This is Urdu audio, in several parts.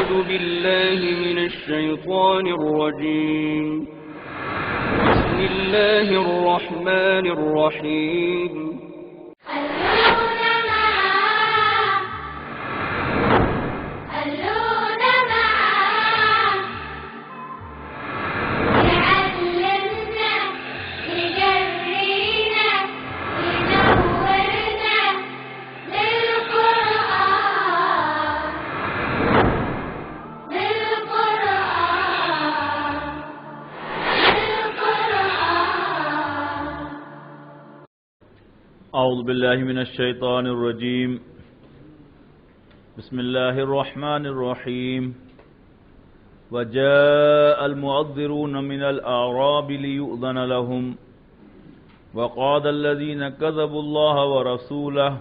أعوذ بالله من الشيطان الرجيم بسم الله الرحمن الرحيم أعوذ بالله من الشيطان الرجيم بسم الله الرحمن الرحيم وجاء المعذرون من الأعراب ليؤذن لهم وقال الذين كذبوا الله ورسوله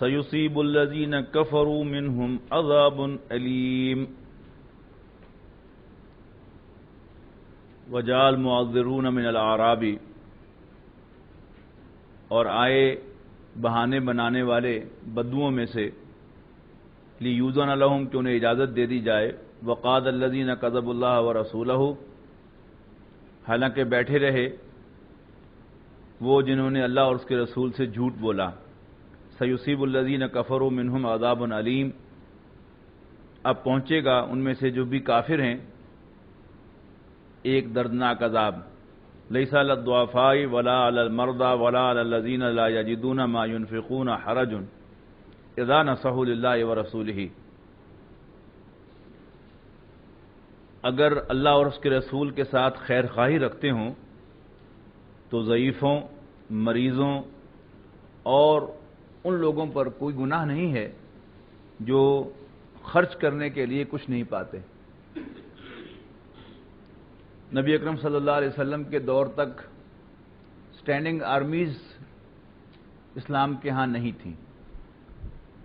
سيصيب الذين كفروا منهم عذاب أليم وجاء المعذرون من الأعراب، اور آئے بہانے بنانے والے بدوؤں میں سے لیوزن لہم کہ انہیں اجازت دے دی جائے، وقال الذین کذبوا اللہ ورسولہ، حالانکہ بیٹھے رہے وہ جنہوں نے اللہ اور اس کے رسول سے جھوٹ بولا، سیصیب الذین کفروا منہم عذاب علیم، اب پہنچے گا ان میں سے جو بھی کافر ہیں ایک دردناک عذاب، لیس علی الضعفاء ولا علی المرضى ولا علی الذین لا یجدون ما ينفقون حرج اذا نصحوا للہ ورسولہ، اگر اللہ اور اس کے رسول کے ساتھ خیر خواہی رکھتے ہوں تو ضعیفوں، مریضوں اور ان لوگوں پر کوئی گناہ نہیں ہے جو خرچ کرنے کے لیے کچھ نہیں پاتے۔ نبی اکرم صلی اللہ علیہ وسلم کے دور تک اسٹینڈنگ آرمیز اسلام کے ہاں نہیں تھیں۔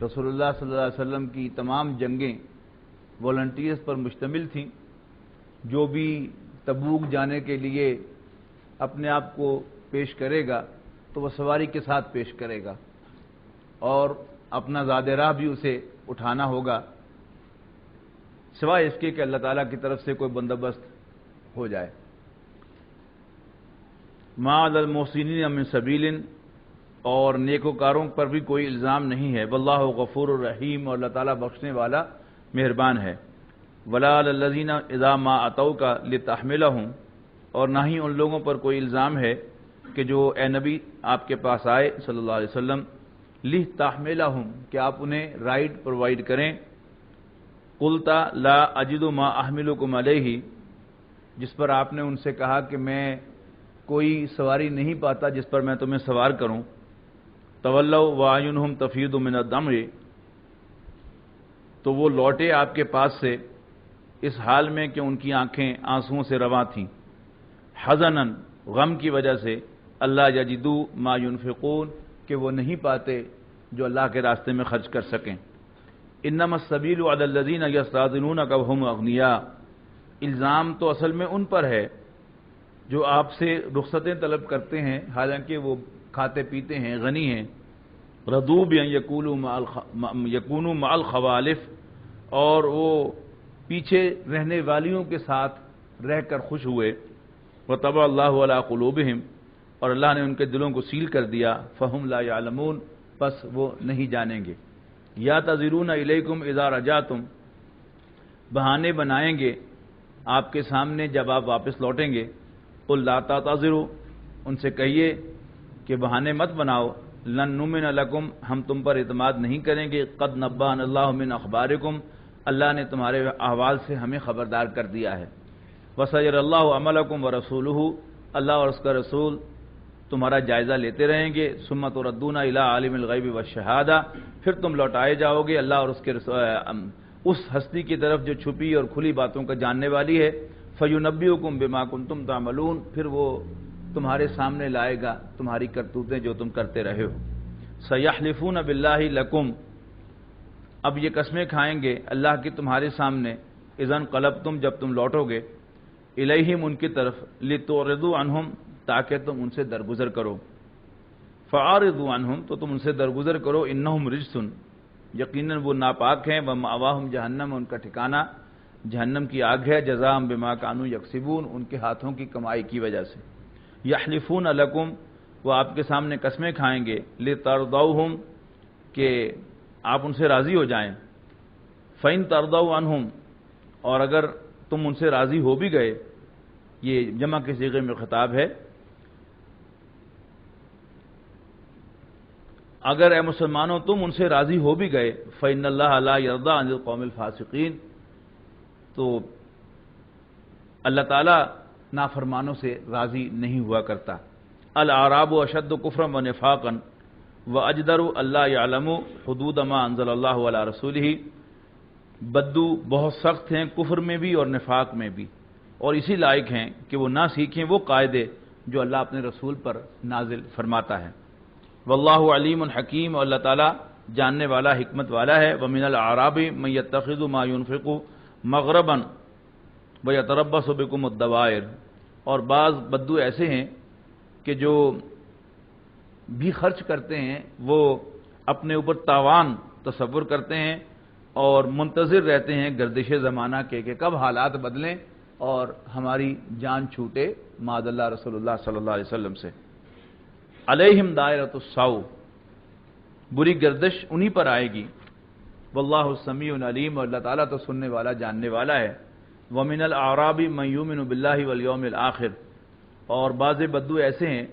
رسول اللہ صلی اللہ علیہ وسلم کی تمام جنگیں والنٹیئرز پر مشتمل تھیں، جو بھی تبوک جانے کے لیے اپنے آپ کو پیش کرے گا تو وہ سواری کے ساتھ پیش کرے گا اور اپنا زاد راہ بھی اسے اٹھانا ہوگا، سوائے اس کے کہ اللہ تعالیٰ کی طرف سے کوئی بندوبست ہو جائے۔ ما علی المحسنین من سبیل، اور نیکوکاروں پر بھی کوئی الزام نہیں ہے، واللہ غفور الرحیم، اور اللہ تعالیٰ بخشنے والا مہربان ہے۔ ولا علی الذین اذا ما اتوک لتحملہم، اور نہ ہی ان لوگوں پر کوئی الزام ہے کہ جو اے نبی آپ کے پاس آئے صلی اللہ علیہ وسلم، لتحملہم، کہ آپ انہیں رائڈ پرووائڈ کریں، قلت لا اجد ما احملکم علیہ، جس پر آپ نے ان سے کہا کہ میں کوئی سواری نہیں پاتا جس پر میں تمہیں سوار کروں، تولوا واعینہم تفیض من الدمع، تو وہ لوٹے آپ کے پاس سے اس حال میں کہ ان کی آنکھیں آنسوؤں سے رواں تھیں، حزنا، غم کی وجہ سے، اللہ یجدوا ما ينفقون، کہ وہ نہیں پاتے جو اللہ کے راستے میں خرچ کر سکیں۔ انما السبیل علی الذین یستاذنونک وهم اغنیاء، الزام تو اصل میں ان پر ہے جو آپ سے رخصتیں طلب کرتے ہیں حالانکہ وہ کھاتے پیتے ہیں، غنی ہیں، رضوا بان یکونوا مع الخوالف، اور وہ پیچھے رہنے والیوں کے ساتھ رہ کر خوش ہوئے، وطبع اللہ علی قلوبہم، اور اللہ نے ان کے دلوں کو سیل کر دیا، فہم لا یعلمون، پس وہ نہیں جانیں گے۔ یعتذرون الیکم اذا رجعتم، بہانے بنائیں گے آپ کے سامنے جب آپ واپس لوٹیں گے، قل لا تعتذروا، ان سے کہیے کہ بہانے مت بناؤ، لن نؤمن لکم، ہم تم پر اعتماد نہیں کریں گے، قد نبأنا اللہ من اخبارکم، اللہ نے تمہارے احوال سے ہمیں خبردار کر دیا ہے، وسیر اللہ عملکم ورسولہ، اللہ اور اس کا رسول تمہارا جائزہ لیتے رہیں گے، ثم تردون الی عالم الغیب والشہادہ، پھر تم لوٹائے جاؤ گے اللہ اور اس کے اس ہستی کی طرف جو چھپی اور کھلی باتوں کا جاننے والی ہے، فَيُنَبِّئُكُم بِمَا كُنتُمْ تَعْمَلُونَ، پھر وہ تمہارے سامنے لائے گا تمہاری کرتوتیں جو تم کرتے رہے ہو۔ سَيَحْلِفُونَ بِاللَّهِ لَكُمْ، اب یہ قسمیں کھائیں گے اللہ کی تمہارے سامنے، اذا انقلبتم، جب تم لوٹو گے، الیہم، ان کی طرف، لِتُعْرِضُوا عَنْهُمْ، تاکہ تم ان سے درگزر کرو، فَأَعْرِضُوا عَنْهُمْ، تو تم ان سے درگزر کرو، اِنَّهُمْ رِجْسٌ، یقیناً وہ ناپاک ہیں، ومأواہم جہنم، ان کا ٹھکانہ جہنم کی آگ ہے، جزاء بما کانوا یکسبون، ان کے ہاتھوں کی کمائی کی وجہ سے۔ یحلفون لکم، وہ آپ کے سامنے قسمیں کھائیں گے، لترضوہم، کہ آپ ان سے راضی ہو جائیں، فإن ترضوا عنہم، اور اگر تم ان سے راضی ہو بھی گئے، یہ جمع کے صیغے میں خطاب ہے، اگر اے مسلمانوں تم ان سے راضی ہو بھی گئے، فإن اللہ لا یرضی عن القوم الفاسقین، تو اللہ تعالیٰ نافرمانوں سے راضی نہیں ہوا کرتا۔ الاعراب اشد کفرا ونفاقا واجدر اللہ یعلم حدود ما انزل اللہ علی رسولہ، بدو بہت سخت ہیں کفر میں بھی اور نفاق میں بھی، اور اسی لائق ہیں کہ وہ نہ سیکھیں وہ قاعدے جو اللہ اپنے رسول پر نازل فرماتا ہے۔ واللہ علیم حکیم، اور اللہ تعالیٰ جاننے والا حکمت والا ہے۔ ومن الاعراب من یتخذ ما ينفق مغربا ویتربص بکم الدوائر، اور بعض بدو ایسے ہیں کہ جو بھی خرچ کرتے ہیں وہ اپنے اوپر تاوان تصور کرتے ہیں اور منتظر رہتے ہیں گردش زمانہ کے کہ کب حالات بدلیں اور ہماری جان چھوٹے معاذ اللہ رسول اللہ صلی اللہ علیہ وسلم سے۔ علیہم دائرۃ السوء، بری گردش انہی پر آئے گی۔ واللہ السمیع العلیم، اور اللہ تعالیٰ تو سننے والا جاننے والا ہے۔ ومن الاعراب من یؤمن باللہ والیوم الآخر، اور بعض بدو ایسے ہیں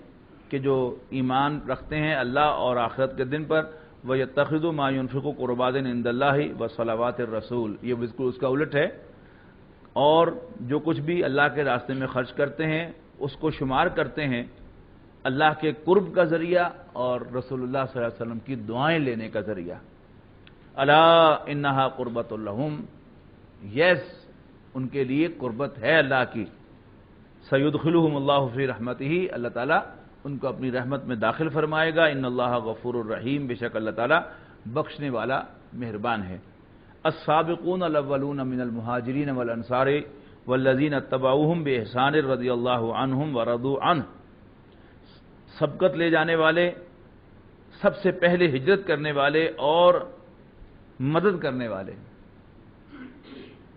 کہ جو ایمان رکھتے ہیں اللہ اور آخرت کے دن پر، وَيَتَّخِذُ مَا يُنْفِقُ قُرْبَاتٍ عِندَ اللَّهِ وَصَلَوَاتِ الرَّسُولِ، یہ بالکل اس کا الٹ ہے، اور جو کچھ بھی اللہ کے راستے میں خرچ کرتے ہیں اس کو شمار کرتے ہیں اللہ کے قرب کا ذریعہ اور رسول اللہ صلی اللہ علیہ وسلم کی دعائیں لینے کا ذریعہ۔ الا انہا قربۃ لہم، یس ان کے لیے قربت ہے اللہ کی۔ سیدخلہم اللہ فی رحمتہ، اللہ تعالیٰ ان کو اپنی رحمت میں داخل فرمائے گا۔ ان اللہ غفور الرحیم، بے شک اللہ تعالیٰ بخشنے والا مہربان ہے۔ السابقون الاولون من المہاجرین والانصار والذین اتبعوہم باحسان رضی اللہ عنہم ورضوا عنہ، سبقت لے جانے والے، سب سے پہلے ہجرت کرنے والے اور مدد کرنے والے،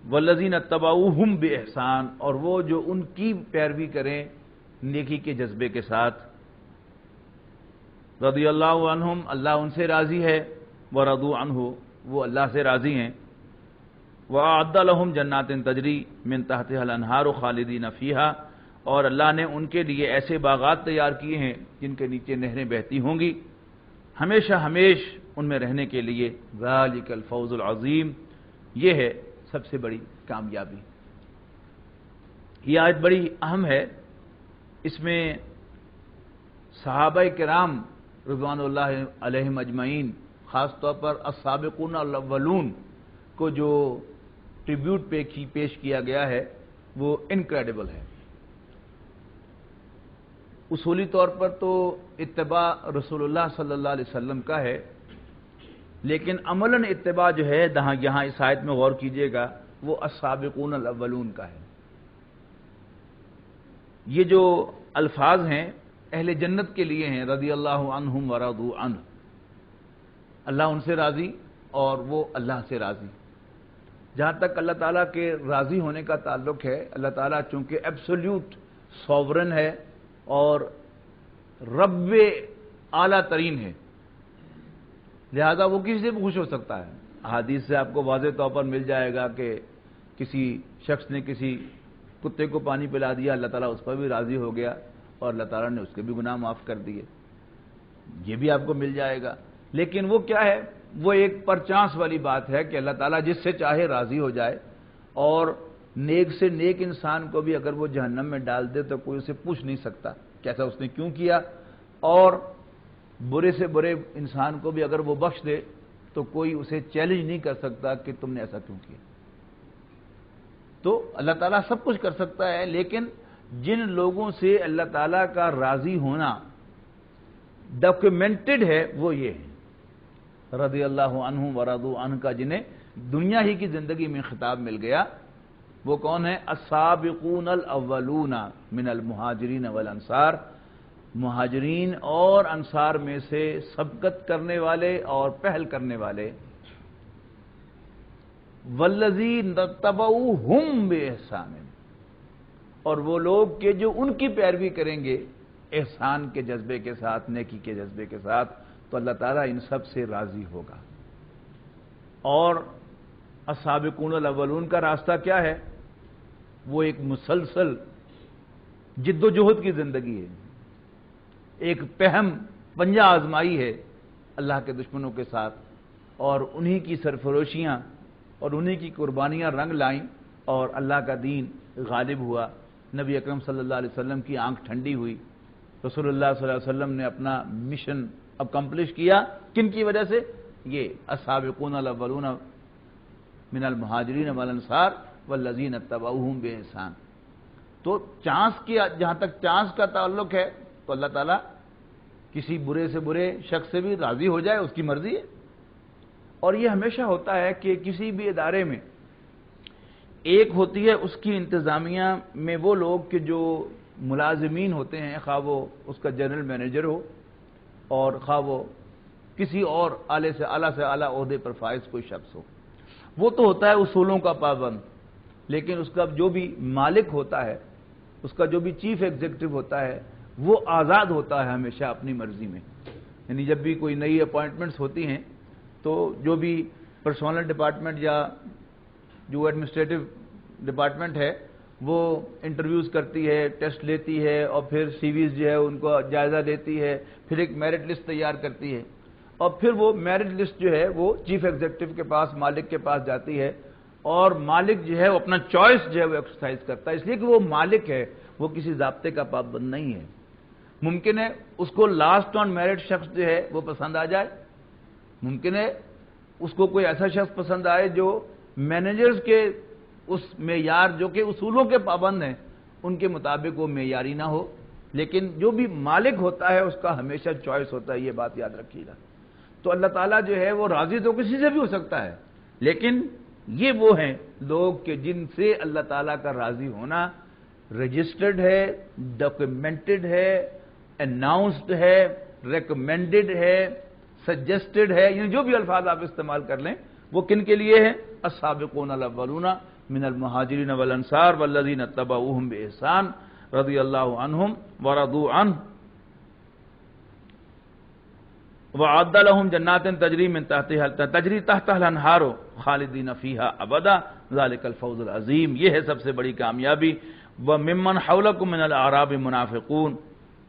والذین اتبعوہم باحسان، اور وہ جو ان کی پیروی کریں نیکی کے جذبے کے ساتھ، رضی اللہ عنہم، اللہ ان سے راضی ہے، ورضوا عنہ، وہ اللہ سے راضی ہیں، وَأَعَدَّ لَهُمْ جَنَّاتٍ تَجْرِي مِن تَحْتِهَا الْأَنْهَارُ خَالِدِينَ فِيهَا، اور اللہ نے ان کے لیے ایسے باغات تیار کیے ہیں جن کے نیچے نہریں بہتی ہوں گی ہمیشہ ہمیش ان میں رہنے کے لیے۔ ذَلِكَ الْفَوْزُ الْعَظِيمُ، یہ ہے سب سے بڑی کامیابی۔ یہ آیت بڑی اہم ہے، اس میں صحابہ کرام رضوان اللہ علیہم اجمعین، خاص طور پر السابقون الاولون کو جو ٹریبیوٹ پیش کیا گیا ہے وہ انکریڈیبل ہے۔ اصولی طور پر تو اتباع رسول اللہ صلی اللہ علیہ وسلم کا ہے، لیکن عملاً اتباع جو ہے یہاں اس آیت میں غور کیجئے گا وہ السابقون الاولون کا ہے۔ یہ جو الفاظ ہیں اہل جنت کے لیے ہیں، رضی اللہ عنہم ورضوا عنہ، اللہ ان سے راضی اور وہ اللہ سے راضی۔ جہاں تک اللہ تعالیٰ کے راضی ہونے کا تعلق ہے، اللہ تعالیٰ چونکہ ایبسولوٹ سوورن ہے اور رب اعلیٰ ترین ہے، لہذا وہ کسی سے بھی خوش ہو سکتا ہے۔ احادیث سے آپ کو واضح طور پر مل جائے گا کہ کسی شخص نے کسی کتے کو پانی پلا دیا، اللہ تعالیٰ اس پر بھی راضی ہو گیا اور اللہ تعالیٰ نے اس کے بھی گناہ معاف کر دیے، یہ بھی آپ کو مل جائے گا۔ لیکن وہ کیا ہے، وہ ایک پرچانس والی بات ہے کہ اللہ تعالیٰ جس سے چاہے راضی ہو جائے، اور نیک سے نیک انسان کو بھی اگر وہ جہنم میں ڈال دے تو کوئی اسے پوچھ نہیں سکتا کہ ایسا اس نے کیوں کیا، اور برے سے برے انسان کو بھی اگر وہ بخش دے تو کوئی اسے چیلنج نہیں کر سکتا کہ تم نے ایسا کیوں کیا۔ تو اللہ تعالیٰ سب کچھ کر سکتا ہے، لیکن جن لوگوں سے اللہ تعالیٰ کا راضی ہونا ڈاکیومنٹڈ ہے وہ یہ ہے، رضی اللہ عنہم ورضوا عنہ کا جنہیں دنیا ہی کی زندگی میں خطاب مل گیا، وہ کون ہے؟ السابقون الاولون من المہاجرین والانصار، مہاجرین اور انصار میں سے سبقت کرنے والے اور پہل کرنے والے، والذین تبعوہم بإحسان، اور وہ لوگ کہ جو ان کی پیروی کریں گے احسان کے جذبے کے ساتھ، نیکی کے جذبے کے ساتھ، تو اللہ تعالیٰ ان سب سے راضی ہوگا۔ اور السابقون الاولون کا راستہ کیا ہے؟ وہ ایک مسلسل جد و جہد کی زندگی ہے، ایک پہم پنجہ آزمائی ہے اللہ کے دشمنوں کے ساتھ، اور انہی کی سرفروشیاں اور انہی کی قربانیاں رنگ لائیں اور اللہ کا دین غالب ہوا، نبی اکرم صلی اللہ علیہ وسلم کی آنکھ ٹھنڈی ہوئی، رسول اللہ صلی اللہ علیہ وسلم نے اپنا مشن اکمپلش کیا۔ کن کی وجہ سے؟ یہ السابقون الاولون من المہاجرین والانصار والذین اتبعوہم بإحسان۔ تو چانس کی، جہاں تک چانس کا تعلق ہے تو اللہ تعالیٰ کسی برے سے برے شخص سے بھی راضی ہو جائے، اس کی مرضی ہے۔ اور یہ ہمیشہ ہوتا ہے کہ کسی بھی ادارے میں ایک ہوتی ہے اس کی انتظامیہ میں وہ لوگ کہ جو ملازمین ہوتے ہیں، خواہ وہ اس کا جنرل مینیجر ہو اور خواہ وہ کسی اور اعلی سے اعلیٰ عہدے پر فائز کوئی شخص ہو، وہ تو ہوتا ہے اصولوں کا پابند، لیکن اس کا جو بھی مالک ہوتا ہے، اس کا جو بھی چیف ایگزیکٹو ہوتا ہے، وہ آزاد ہوتا ہے ہمیشہ اپنی مرضی میں۔ یعنی جب بھی کوئی نئی اپوائنٹمنٹس ہوتی ہیں تو جو بھی پرسونل ڈپارٹمنٹ یا جو ایڈمنسٹریٹو ڈپارٹمنٹ ہے وہ انٹرویوز کرتی ہے، ٹیسٹ لیتی ہے، اور پھر سی ویز جو ہے ان کو جائزہ لیتی ہے، پھر ایک میرٹ لسٹ تیار کرتی ہے، اور پھر وہ میرٹ لسٹ جو ہے وہ چیف ایگزیکٹو کے پاس، مالک کے پاس جاتی ہے، اور مالک جو ہے وہ اپنا چوائس جو ہے وہ ایکسرسائز کرتا ہے، اس لیے کہ وہ مالک ہے، وہ کسی ضابطے کا پابند نہیں ہے۔ ممکن ہے اس کو لاسٹ آن میرٹ شخص جو ہے وہ پسند آ جائے، ممکن ہے اس کو کوئی ایسا شخص پسند آئے جو مینیجرز کے اس معیار جو کہ اصولوں کے پابند ہیں ان کے مطابق وہ معیاری نہ ہو، لیکن جو بھی مالک ہوتا ہے اس کا ہمیشہ چوائس ہوتا ہے، یہ بات یاد رکھیے گا۔ تو اللہ تعالیٰ جو ہے وہ راضی تو کسی سے بھی ہو سکتا ہے، لیکن یہ وہ ہیں لوگ کہ جن سے اللہ تعالیٰ کا راضی ہونا رجسٹرڈ ہے، ڈاکیومنٹڈ ہے، اناؤنسڈ ہے، ریکمینڈڈ ہے، سجسٹڈ ہے، یعنی جو بھی الفاظ آپ استعمال کر لیں وہ کن کے لیے ہے؟ السابقون الاولون من المہاجرین والانصار والذین اتبعوہم بإحسان رضی اللہ عنہم ورضوا عنہ وعد لهم جنات تجری تحتها الانہار خالدین فیہا ابدا ذلک الفوز العظیم۔ یہ ہے سب سے بڑی کامیابی۔ وممن حولکم من الاعراب منافقون،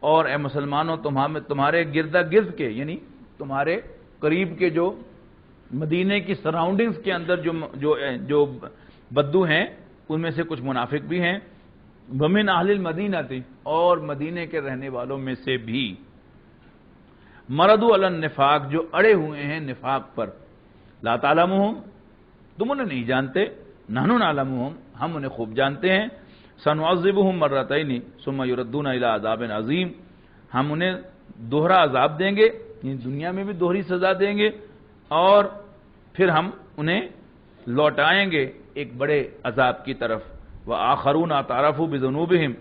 اور اے مسلمانوں تمہارے گردا گرد کے، یعنی تمہارے قریب کے جو مدینے کی سراؤنڈنگز کے اندر جو بدو ہیں ان میں سے کچھ منافق بھی ہیں۔ ومن اہل المدینہ تھی، اور مدینے کے رہنے والوں میں سے بھی مردوا علی النفاق، جو اڑے ہوئے ہیں نفاق پر۔ لا تعلمہم، تم انہیں نہیں جانتے، نحن نعلمہم، ہم انہیں خوب جانتے ہیں۔ سنعذبہم مرتین ثم یردون الی عذاب عظیم، ہم انہیں دوہرا عذاب دیں گے، یعنی دنیا میں بھی دوہری سزا دیں گے، اور پھر ہم انہیں لوٹائیں گے ایک بڑے عذاب کی طرف۔ وآخرون اعترفوا بذنوبہم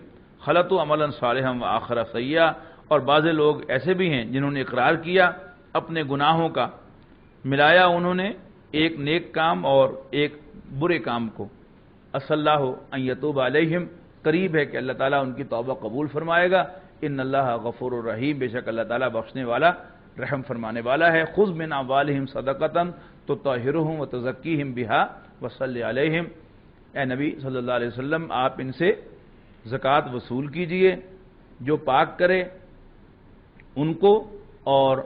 خلطوا عملا صالحا وآخر سیئا، اور بعض لوگ ایسے بھی ہیں جنہوں نے اقرار کیا اپنے گناہوں کا، ملایا انہوں نے ایک نیک کام اور ایک برے کام کو۔ عسى اللہ ان یتوب علیہم، قریب ہے کہ اللہ تعالیٰ ان کی توبہ قبول فرمائے گا۔ ان اللہ غفور الرحیم، بے شک اللہ تعالیٰ بخشنے والا رحم فرمانے والا ہے۔ خذ من اموالہم صدقۃ تطہرہم وتزکیہم بہا وصلی علیہم، اے نبی صلی اللہ علیہ وسلم آپ ان سے زکوٰۃ وصول کیجئے جو پاک کرے ان کو اور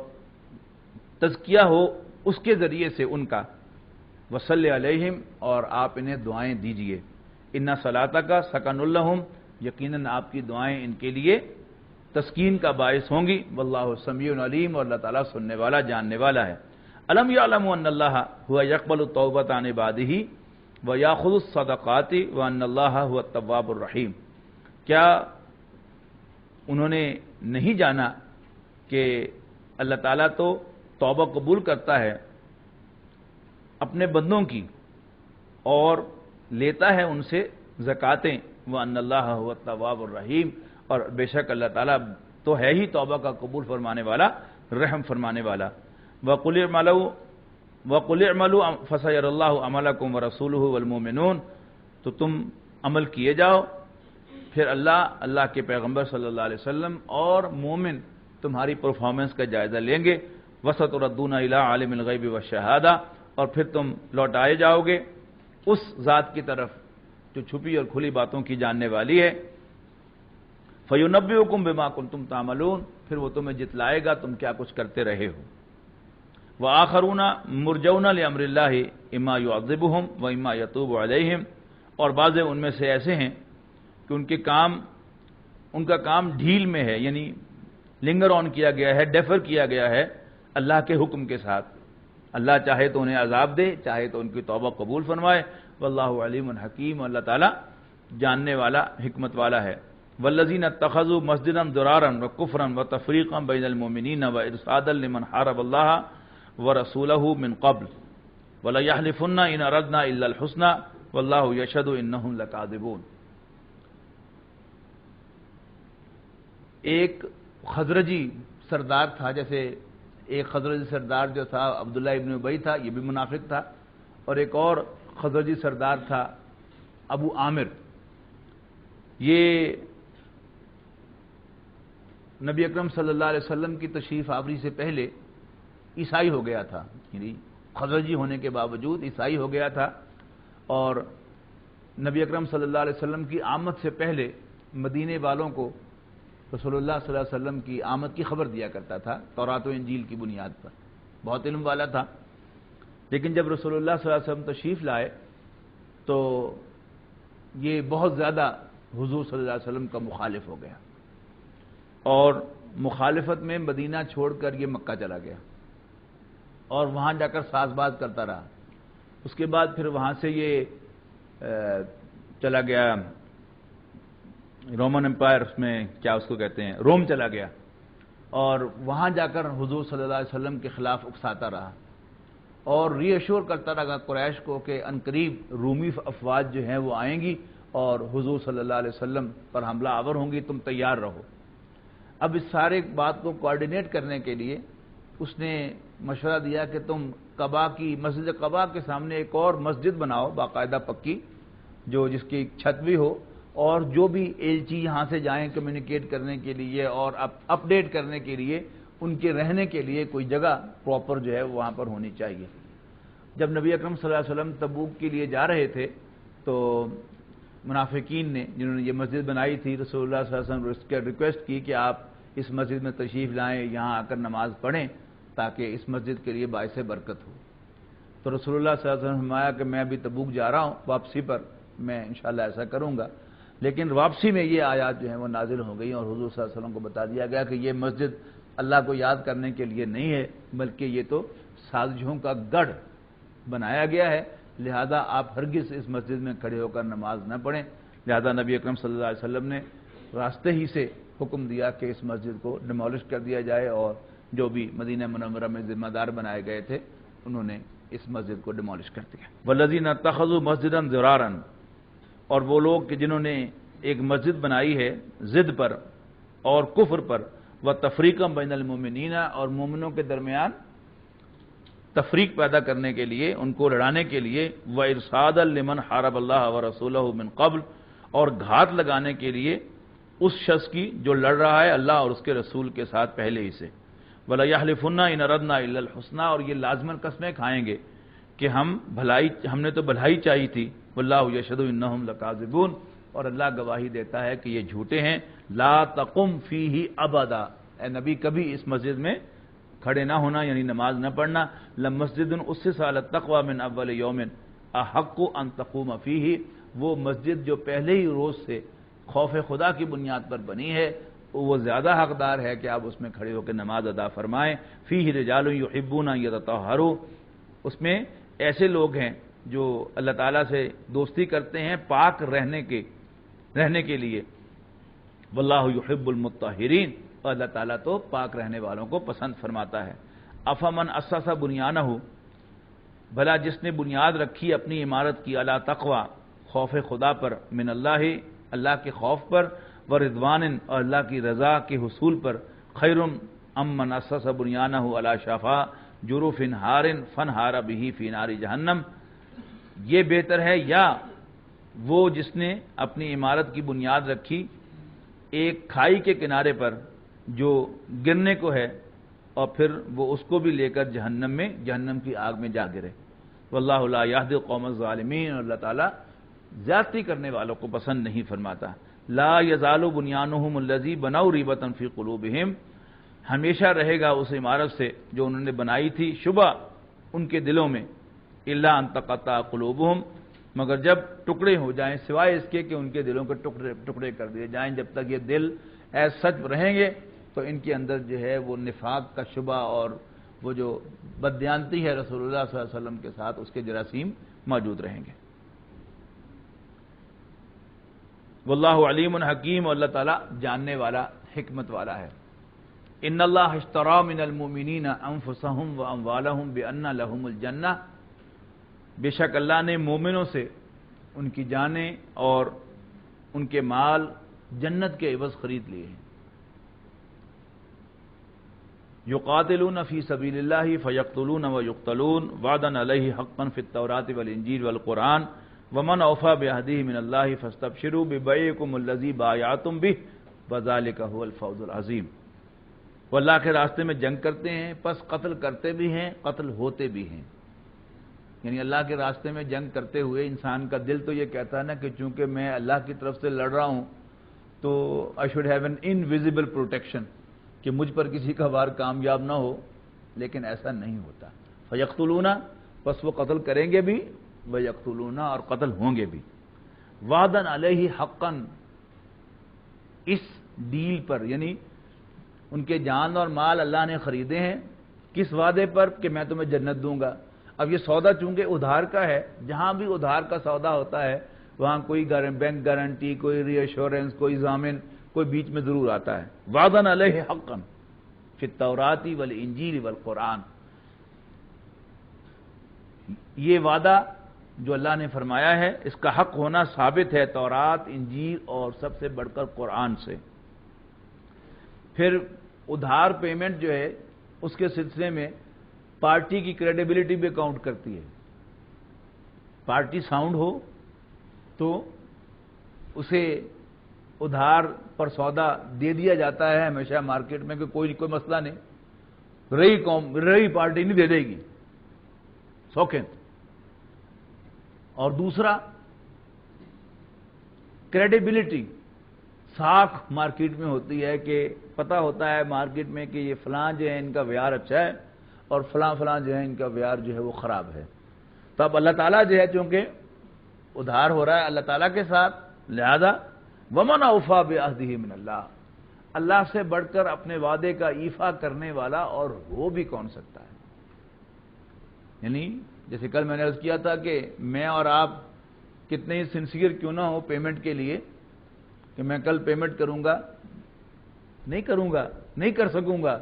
تزکیہ ہو اس کے ذریعے سے ان کا، وصلی علیہم، اور آپ انہیں دعائیں دیجئے۔ ان صلاتک سکن لہم، یقیناً آپ کی دعائیں ان کے لیے تسکین کا باعث ہوں گی۔ واللہ سمیع علیم، اور اللہ تعالیٰ سننے والا جاننے والا ہے۔ الم یعلموا ان اللہ هو یقبل التوبۃ عن عبادہ ویأخذ الصدقات وان اللہ هو التواب الرحیم، کیا انہوں نے نہیں جانا کہ اللہ تعالیٰ تو توبہ قبول کرتا ہے اپنے بندوں کی اور لیتا ہے ان سے زکاتیں، وان اللہ هو التواب الرحیم، اور بے شک اللہ تعالیٰ تو ہے ہی توبہ کا قبول فرمانے والا، رحم فرمانے والا۔ وَقُلِ اعْمَلُوا وَقُلِ اعْمَلُوا فَسَيَرَى اللَّهُ عَمَلَكُمْ وَرَسُولُهُ وَالْمُؤْمِنُونَ، تو تم عمل کیے جاؤ، پھر اللہ کے پیغمبر صلی اللہ علیہ وسلم اور مومن تمہاری پرفارمنس کا جائزہ لیں گے۔ وَسَتُرَدُّونَ إِلَىٰ عَالِمِ الْغَیْبِ وَالشَّہَادَةِ، اور پھر تم لوٹائے جاؤ گے اس ذات کی طرف جو چھپی اور کھلی باتوں کی جاننے والی ہے۔ فَيُنَبِّئُكُم بِمَا كُنتُمْ تَعْمَلُونَ، پھر وہ تمہیں جتلائے گا تم کیا کچھ کرتے رہے ہو۔ وَآخَرُونَ مُرْجَوْنَ لِأَمْرِ اللَّهِ إِمَّا يُعَذِّبُهُمْ وَإِمَّا يَتُوبُ عَلَيْهِمْ، اور بعض ان میں سے ایسے ہیں کہ ان کا کام ڈھیل میں ہے، یعنی لنگر آن کیا گیا ہے، ڈیفر کیا گیا ہے اللہ کے حکم کے ساتھ۔ اللہ چاہے تو انہیں عذاب دے، چاہے تو ان کی توبہ قبول فرمائے۔ واللہ علیم حکیم، اور اللہ تعالیٰ جاننے والا، حکمت والا ہے۔ والذین اتخذوا مسجدا ضرارا وکفرا وتفریقا بین المؤمنین وارصادا لمن حارب اللہ ورسولہ من قبل ولیحلفن ان اردنا الا الحسنى واللہ یشہد انہم لکاذبون۔ ایک خزرجی سردار تھا، جیسے ایک خزرجی سردار جو تھا عبداللہ ابن ابی تھا، یہ بھی منافق تھا، اور ایک اور خزرجی سردار تھا ابو عامر۔ یہ نبی اکرم صلی اللہ علیہ وسلم کی تشریف آوری سے پہلے عیسائی ہو گیا تھا، یعنی خزرجی ہونے کے باوجود عیسائی ہو گیا تھا، اور نبی اکرم صلی اللہ علیہ وسلم کی آمد سے پہلے مدینے والوں کو رسول اللہ صلی اللہ علیہ وسلم کی آمد کی خبر دیا کرتا تھا تورات و انجیل کی بنیاد پر، بہت علم والا تھا۔ لیکن جب رسول اللہ صلی اللہ علیہ وسلم تشریف لائے تو یہ بہت زیادہ حضور صلی اللہ علیہ وسلم کا مخالف ہو گیا، اور مخالفت میں مدینہ چھوڑ کر یہ مکہ چلا گیا اور وہاں جا کر ساز باز کرتا رہا۔ اس کے بعد پھر وہاں سے یہ چلا گیا رومن امپائر، اس میں کیا اس کو کہتے ہیں، روم چلا گیا، اور وہاں جا کر حضور صلی اللہ علیہ وسلم کے خلاف اکساتا رہا اور ری ایشور کرتا رہا قریش کو کہ عنقریب رومی افواج جو ہیں وہ آئیں گی اور حضور صلی اللہ علیہ وسلم پر حملہ آور ہوں گی، تم تیار رہو۔ اب اس سارے بات کو کوارڈینیٹ کرنے کے لیے اس نے مشورہ دیا کہ تم مسجد قباء کے سامنے ایک اور مسجد بناؤ باقاعدہ پکی، جو جس کی چھت بھی ہو، اور جو بھی ایلچی یہاں سے جائیں کمیونیکیٹ کرنے کے لیے اور اپڈیٹ کرنے کے لیے ان کے رہنے کے لیے کوئی جگہ پراپر جو ہے وہاں پر ہونی چاہیے۔ جب نبی اکرم صلی اللہ علیہ وسلم تبوک کے لیے جا رہے تھے تو منافقین نے، جنہوں نے یہ مسجد بنائی تھی، رسول اللہ صلی اللہ علیہ وسلم سے ریکویسٹ کی کہ آپ اس مسجد میں تشریف لائیں، یہاں آ کر نماز پڑھیں تاکہ اس مسجد کے لیے باعث برکت ہو۔ تو رسول اللہ صلی اللہ علیہ وسلم نے فرمایا کہ میں ابھی تبوک جا رہا ہوں، واپسی پر میں انشاءاللہ ایسا کروں گا۔ لیکن واپسی میں یہ آیات جو ہیں وہ نازل ہو گئی اور حضور صلی اللہ علیہ وسلم کو بتا دیا گیا کہ یہ مسجد اللہ کو یاد کرنے کے لیے نہیں ہے، بلکہ یہ تو سازشوں کا گڑھ بنایا گیا ہے، لہذا آپ ہرگز اس مسجد میں کھڑے ہو کر نماز نہ پڑھیں۔ لہذا نبی اکرم صلی اللہ علیہ وسلم نے راستے ہی سے حکم دیا کہ اس مسجد کو ڈیمولش کر دیا جائے، اور جو بھی مدینہ منورہ میں ذمہ دار بنائے گئے تھے انہوں نے اس مسجد کو ڈیمولش کر دیا۔ والذین اتخذوا مسجدا ضرارا، اور وہ لوگ کہ جنہوں نے ایک مسجد بنائی ہے ضد پر اور کفر پر، وتفریقا بین المؤمنین، اور مومنوں کے درمیان تفریق پیدا کرنے کے لیے، ان کو لڑانے کے لیے، وارصادا لمن حارب اللہ ورسولہ من قبل، اور گھات لگانے کے لیے اس شخص کی جو لڑ رہا ہے اللہ اور اس کے رسول کے ساتھ پہلے ہی سے۔ وَلَيَحْلِفُنَّ إِنْ أَرَدْنَا إِلَّا الْحُسْنَى، اور یہ لازماً قسمیں کھائیں گے کہ ہم نے تو بھلائی چاہی تھی۔ وَاللَّهُ يَشْهَدُ إِنَّهُمْ لَكَاذِبُونَ، اور اللہ گواہی دیتا ہے کہ یہ جھوٹے ہیں۔ لا تقم فیہ ابدا، اے نبی کبھی اس مسجد میں کھڑے نہ ہونا، یعنی نماز نہ پڑھنا۔ لَمَسْجِدٌ أُسِّسَ عَلَى التَّقْوَى مِنْ أَوَّلِ يَوْمٍ أَحَقُّ أَن تَقُومَ فِيهِ، وہ مسجد جو پہلے ہی روز سے خوف خدا کی بنیاد پر بنی ہے وہ زیادہ حقدار ہے کہ آپ اس میں کھڑے ہو کے نماز ادا فرمائیں۔ فیہ رجال یحبون ان یتطہروا، اس میں ایسے لوگ ہیں جو اللہ تعالیٰ سے دوستی کرتے ہیں پاک رہنے کے لیے۔ واللہ یحب المطہرین، اور اللہ تعالیٰ تو پاک رہنے والوں کو پسند فرماتا ہے۔ افمن اسس بنیانہ، بھلا جس نے بنیاد رکھی اپنی عمارت کی، علی تقوی، خوف خدا پر، من اللہ کے خوف پر، ورضوان، اور اللہ کی رضا کے حصول پر، خیر ام من اسس بنیانہ علی شفا جرف ہار فنہار بہ فی نار جہنم، یہ بہتر ہے یا وہ جس نے اپنی عمارت کی بنیاد رکھی ایک کھائی کے کنارے پر جو گرنے کو ہے اور پھر وہ اس کو بھی لے کر جہنم کی آگ میں جا گرے۔ واللہ لا یہدی القوم الظالمین، اللہ تعالیٰ زیادتی کرنے والوں کو پسند نہیں فرماتا۔ لا یزال بنیانہم الذی بنوا ریبۃ فی قلوبہم، ہمیشہ رہے گا اس عمارت سے جو انہوں نے بنائی تھی شبہ ان کے دلوں میں، الا ان تقطع قلوبہم، مگر جب ٹکڑے ہو جائیں، سوائے اس کے کہ ان کے دلوں کے ٹکڑے کر دیے جائیں۔ جب تک یہ دل ایز سچ رہیں گے تو ان کے اندر جو ہے وہ نفاق کا شبہ اور وہ جو بددیانتی ہے رسول اللہ صلی اللہ علیہ وسلم کے ساتھ اس کے جراثیم موجود رہیں گے۔ واللہ علیم حکیم، اور اللہ تعالیٰ جاننے والا حکمت والا ہے۔ ان اللہ اشتری من المؤمنین انفسهم واموالهم بان لهم الجنہ، بے شک اللہ نے مومنوں سے ان کی جانیں اور ان کے مال جنت کے عوض خرید لیے ہیں۔ یقاتلون فی سبیل اللہ فیقتلون ویقتلون وعدا علیہ حقا فی التوراۃ والانجیل والقرآن ومن اوفی بعہدہ من اللہ فاستبشروا ببیعکم الذی بایعتم بہ وذلک هو الفوز العظیم۔ وہ اللہ کے راستے میں جنگ کرتے ہیں، پس قتل کرتے بھی ہیں، قتل ہوتے بھی ہیں۔ یعنی اللہ کے راستے میں جنگ کرتے ہوئے انسان کا دل تو یہ کہتا ہے نا کہ چونکہ میں اللہ کی طرف سے لڑ رہا ہوں تو I should have an invisible protection, کہ مجھ پر کسی کا وار کامیاب نہ ہو، لیکن ایسا نہیں ہوتا۔ فیقتلون، پس وہ قتل کریں گے بھی، ویقتلون، اور قتل ہوں گے بھی۔ وعدا علیہ حقا، اس ڈیل پر، یعنی ان کے جان اور مال اللہ نے خریدے ہیں، کس وعدے پر؟ کہ میں تمہیں جنت دوں گا۔ اب یہ سودا چونکہ ادھار کا ہے، جہاں بھی ادھار کا سودا ہوتا ہے وہاں کوئی بینک گارنٹی، کوئی ری ایشورنس، کوئی ضامن، کوئی بیچ میں ضرور آتا ہے۔ وعدا علیہ حقا فی التوراۃ والانجیل والقرآن، یہ وعدہ جو اللہ نے فرمایا ہے اس کا حق ہونا ثابت ہے تورات، انجیل اور سب سے بڑھ کر قرآن سے۔ پھر ادھار پیمنٹ جو ہے اس کے سلسلے میں پارٹی کی کریڈیبلٹی بھی کاؤنٹ کرتی ہے۔ پارٹی ساؤنڈ ہو تو اسے ادھار پر سودا دے دیا جاتا ہے ہمیشہ مارکیٹ میں کہ کوئی مسئلہ نہیں، رہی پارٹی نہیں دے دے گی، سوکھیں۔ اور دوسرا کریڈیبلٹی، ساکھ مارکیٹ میں ہوتی ہے کہ پتہ ہوتا ہے مارکیٹ میں کہ یہ فلاں جو ہے ان کا ویار اچھا ہے اور فلاں جو ہے ان کا ویار جو ہے وہ خراب ہے۔ تو اب اللہ تعالیٰ جو ہے چونکہ ادھار ہو رہا ہے اللہ تعالیٰ کے ساتھ، لہذا ومن اوفی بعہدہ من اللہ، اللہ سے بڑھ کر اپنے وعدے کا ایفا کرنے والا اور ہو بھی کون سکتا ہے۔ یعنی جیسے کل میں نے عرض کیا تھا کہ میں اور آپ کتنے ہی سنسیئر کیوں نہ ہو پیمنٹ کے لیے، کہ میں کل پیمنٹ کروں گا، نہیں کر سکوں گا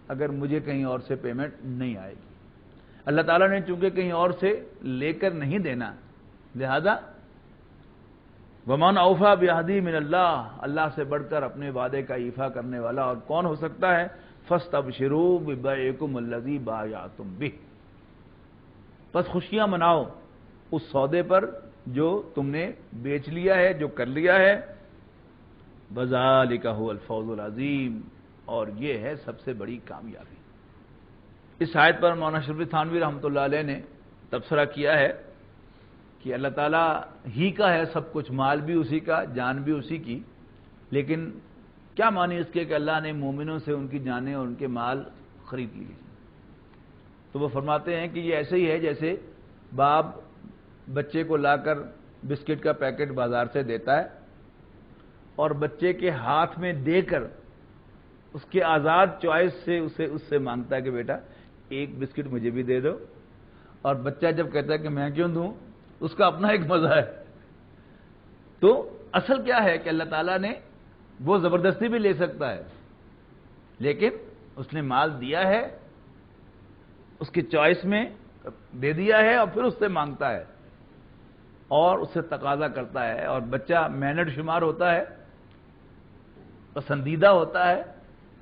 اگر مجھے کہیں اور سے پیمنٹ نہیں آئے گی۔ اللہ تعالیٰ نے چونکہ کہیں اور سے لے کر نہیں دینا، لہذا ومن اوفی بعہدہ من اللہ، اللہ سے بڑھ کر اپنے وعدے کا ایفا کرنے والا اور کون ہو سکتا ہے؟ فاستبشروا ببیعکم الذی بایعتم بہ، بس خوشیاں مناؤ اس سودے پر جو تم نے بیچ لیا ہے، جو کر لیا ہے۔ وذالک هو الفوز العظیم، اور یہ ہے سب سے بڑی کامیابی۔ اس آیت پر مولانا شرف تھانوی رحمۃ اللہ علیہ نے تبصرہ کیا ہے کہ اللہ تعالیٰ ہی کا ہے سب کچھ، مال بھی اسی کا، جان بھی اسی کی، لیکن کیا معنی اس کے کہ اللہ نے مومنوں سے ان کی جانیں اور ان کے مال خرید لیے؟ تو وہ فرماتے ہیں کہ یہ ایسے ہی ہے جیسے باپ بچے کو لا کر بسکٹ کا پیکٹ بازار سے دیتا ہے اور بچے کے ہاتھ میں دے کر اس کے آزاد چوائس سے اس سے مانگتا ہے کہ بیٹا ایک بسکٹ مجھے بھی دے دو، اور بچہ جب کہتا ہے کہ میں کیوں دوں، اس کا اپنا ایک مزہ ہے۔ تو اصل کیا ہے کہ اللہ تعالیٰ نے وہ زبردستی بھی لے سکتا ہے، لیکن اس نے مال دیا ہے، اس کی چوائس میں دے دیا ہے اور پھر اس سے مانگتا ہے اور اس سے تقاضا کرتا ہے، اور بچہ مینڈ شمار ہوتا ہے، پسندیدہ ہوتا ہے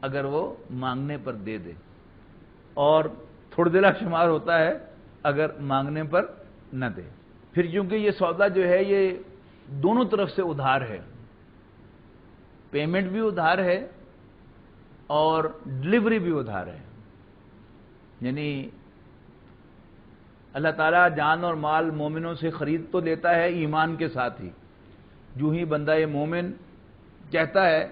اگر وہ مانگنے پر دے دے، اور تھوڑ دلا شمار ہوتا ہے اگر مانگنے پر نہ دے۔ پھر چونکہ یہ سودا جو ہے یہ دونوں طرف سے ادھار ہے، پیمنٹ بھی ادھار ہے اور ڈلیوری بھی ادھار ہے، یعنی اللہ تعالیٰ جان اور مال مومنوں سے خرید تو لیتا ہے ایمان کے ساتھ ہی۔ جو ہی بندہ مومن کہتا ہے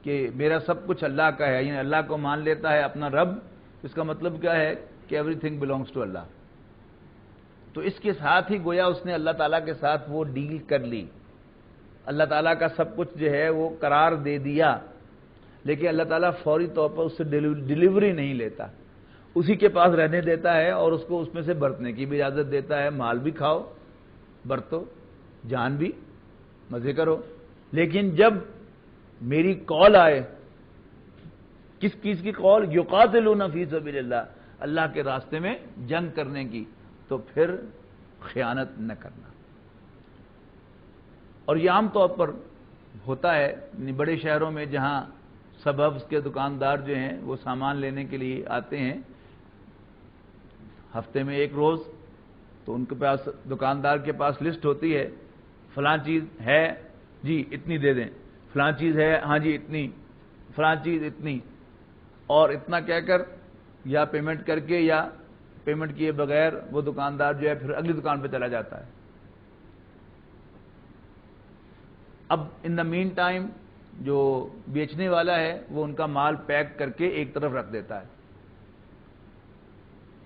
کہ میرا سب کچھ اللہ کا ہے، یعنی اللہ کو مان لیتا ہے اپنا رب، اس کا مطلب کیا ہے کہ ایوری تھنگ بلانگس ٹو اللہ، تو اس کے ساتھ ہی گویا اس نے اللہ تعالیٰ کے ساتھ وہ ڈیل کر لی، اللہ تعالیٰ کا سب کچھ جو ہے وہ قرار دے دیا، لیکن اللہ تعالیٰ فوری طور پر اس سے ڈلیوری نہیں لیتا، اسی کے پاس رہنے دیتا ہے اور اس کو اس میں سے برتنے کی بھی اجازت دیتا ہے، مال بھی کھاؤ، برتو، جان بھی، مزے کرو، لیکن جب میری کال آئے، کس چیز کی کال؟ یقاتلون فی سبیل اللہ، اللہ کے راستے میں جنگ کرنے کی، تو پھر خیانت نہ کرنا۔ اور یہ عام طور پر ہوتا ہے بڑے شہروں میں، جہاں سببز کے دکاندار جو ہیں وہ سامان لینے کے لیے آتے ہیں ہفتے میں ایک روز، تو ان کے پاس دکاندار کے پاس لسٹ ہوتی ہے، فلاں چیز ہے جی اتنی دے دیں، فلاں چیز ہے ہاں جی اتنی، فلاں چیز اتنی، اور اتنا کہہ کر یا پیمنٹ کر کے یا پیمنٹ کیے بغیر وہ دکاندار جو ہے پھر اگلی دکان پہ چلا جاتا ہے۔ اب ان دا مین ٹائم جو بیچنے والا ہے وہ ان کا مال پیک کر کے ایک طرف رکھ دیتا ہے۔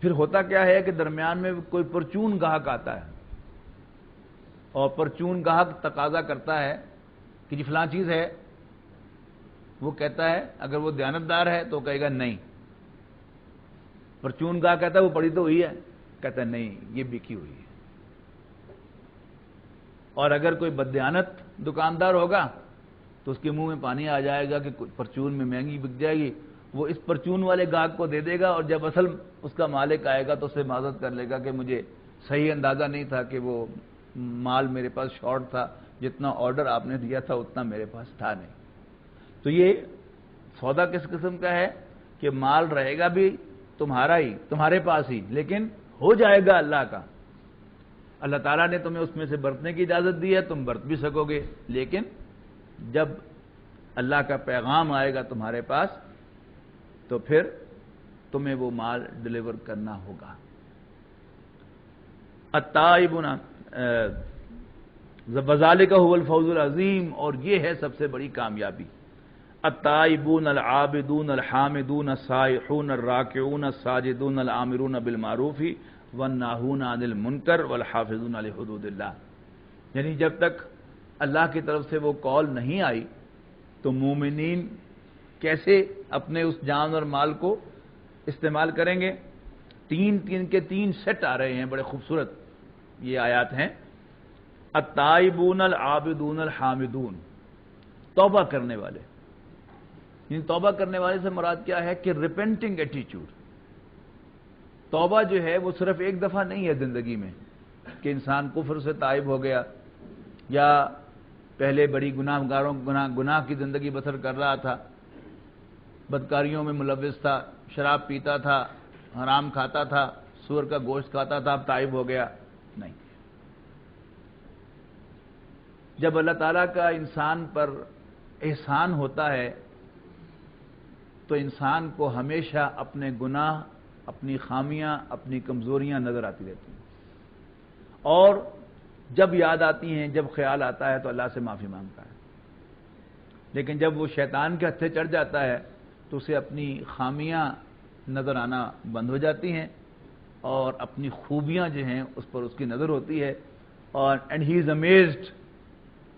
پھر ہوتا کیا ہے کہ درمیان میں کوئی پرچون گاہک آتا ہے، اور پرچون گاہک تقاضا کرتا ہے کہ جی فلاں چیز ہے، وہ کہتا ہے اگر وہ دیانتدار ہے تو کہے گا نہیں، پرچون گاہک کہتا ہے وہ پڑی تو ہوئی ہے، کہتا ہے نہیں یہ بکی ہوئی ہے۔ اور اگر کوئی بددیانت دکاندار ہوگا تو اس کے منہ میں پانی آ جائے گا کہ پرچون میں مہنگی بک جائے گی، وہ اس پرچون والے گاہک کو دے دے گا، اور جب اصل اس کا مالک آئے گا تو اس سے معذرت کر لے گا کہ مجھے صحیح اندازہ نہیں تھا کہ وہ مال میرے پاس شارٹ تھا، جتنا آرڈر آپ نے دیا تھا اتنا میرے پاس تھا نہیں۔ تو یہ سودا کس قسم کا ہے کہ مال رہے گا بھی تمہارا ہی، تمہارے پاس ہی، لیکن ہو جائے گا اللہ کا۔ اللہ تعالیٰ نے تمہیں اس میں سے برتنے کی اجازت دی ہے، تم برت بھی سکو گے، لیکن جب اللہ کا پیغام آئے گا تمہارے پاس تو پھر تمہیں وہ مال ڈلیور کرنا ہوگا۔ التائبون وذالک هو الفوز العظیم، اور یہ ہے سب سے بڑی کامیابی۔ التائبون العابدون الحامدون السائحون الراکعون الساجدون الآمرون بالمعروف والناہون عن المنکر والحافظون لحدود اللہ، یعنی جب تک اللہ کی طرف سے وہ کال نہیں آئی تو مومنین کیسے اپنے اس جان اور مال کو استعمال کریں گے؟ تین سیٹ آ رہے ہیں، بڑے خوبصورت یہ آیات ہیں۔ التائبون العابدون الحامدون، توبہ کرنے والے، یعنی توبہ کرنے والے سے مراد کیا ہے کہ ریپینٹنگ ایٹیچیوڈ۔ توبہ جو ہے وہ صرف ایک دفعہ نہیں ہے زندگی میں کہ انسان کفر سے تائب ہو گیا، یا پہلے بڑی گناہ کی زندگی بسر کر رہا تھا، بدکاریوں میں ملوث تھا، شراب پیتا تھا، حرام کھاتا تھا، سور کا گوشت کھاتا تھا، اب تائب ہو گیا، نہیں۔ جب اللہ تعالیٰ کا انسان پر احسان ہوتا ہے تو انسان کو ہمیشہ اپنے گناہ، اپنی خامیاں، اپنی کمزوریاں نظر آتی رہتی ہیں، اور جب یاد آتی ہیں، جب خیال آتا ہے تو اللہ سے معافی مانگتا ہے، لیکن جب وہ شیطان کے ہتھے چڑھ جاتا ہے تو اسے اپنی خامیاں نظر آنا بند ہو جاتی ہیں، اور اپنی خوبیاں جو ہیں اس پر اس کی نظر ہوتی ہے، اور and he is amazed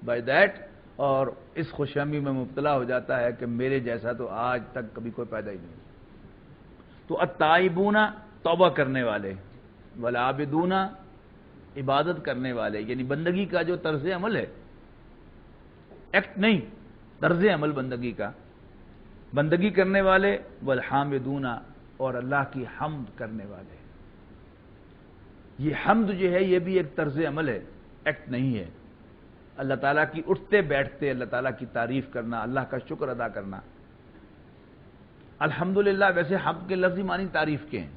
by that, اور اس خوشحامی میں مبتلا ہو جاتا ہے کہ میرے جیسا تو آج تک کبھی کوئی پیدا ہی نہیں۔ تو التائبون توبہ کرنے والے، والعابدون عبادت کرنے والے، یعنی بندگی کا جو طرز عمل ہے، ایکٹ نہیں، طرز عمل بندگی کا، بندگی کرنے والے، والحامدون اور اللہ کی حمد کرنے والے۔ یہ حمد جو ہے یہ بھی ایک طرز عمل ہے، ایکٹ نہیں ہے۔ اللہ تعالیٰ کی اٹھتے بیٹھتے اللہ تعالیٰ کی تعریف کرنا، اللہ کا شکر ادا کرنا۔ الحمدللہ ویسے حمد کے لفظی معنی تعریف کے ہیں،